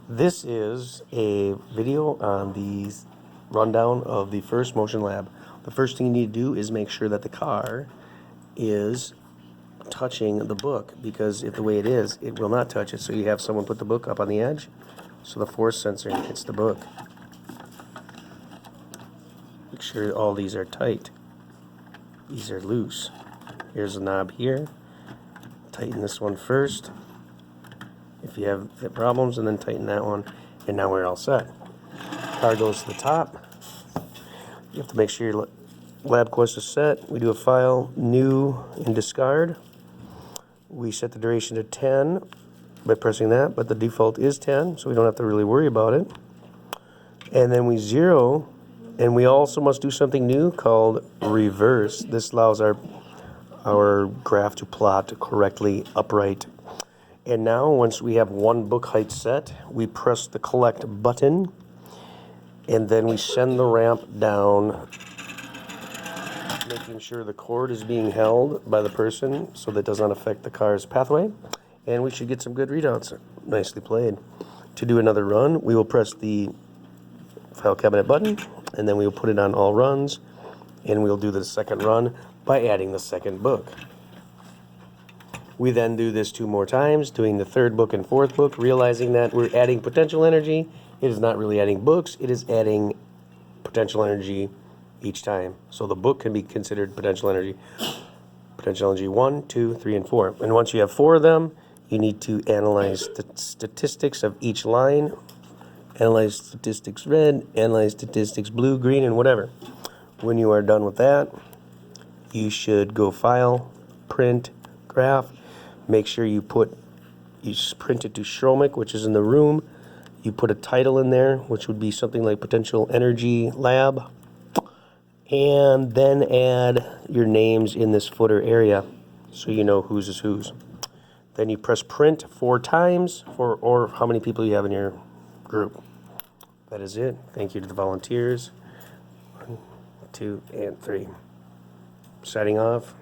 This is a video on the rundown of the first Motion Lab. The first thing you need to do is make sure that the car is touching the book, because if the way it is, it will not touch it. So you have someone put the book up on the edge so the force sensor hits the book. Make sure all these are tight. These are loose. Here's a knob here. Tighten this one first if you have problems, and then tighten that one, and now we're all set. Car goes to the top. You have to make sure your lab quest is set. We do a file, new, and discard. We set the duration to 10 by pressing that, but the default is 10, so we don't have to really worry about it. And then we zero, and we also must do something new called reverse. This allows our graph to plot correctly upright. And now, once we have one book height set, we press the collect button, and then we send the ramp down, making sure the cord is being held by the person so that it does not affect the car's pathway. And we should get some good readouts. Nicely played. To do another run, we will press the file cabinet button, and then we will put it on all runs, and we'll do the second run by adding the second book. We then do this 2 more times, doing the third book and fourth book, realizing that we're adding potential energy. It is not really adding books, it is adding potential energy each time. So the book can be considered potential energy. Potential energy 1, 2, 3, and 4. And once you have 4 of them, you need to analyze the statistics of each line. Analyze statistics red, analyze statistics blue, green, and whatever. When you are done with that, you should go File, Print, Graph. Make sure you print it to Schromick, which is in the room. You put a title in there, which would be something like Potential Energy Lab. And then add your names in this footer area so you know whose is whose. Then you press print 4 times or how many people you have in your group. That is it. Thank you to the volunteers. 1, 2, and 3. Signing off.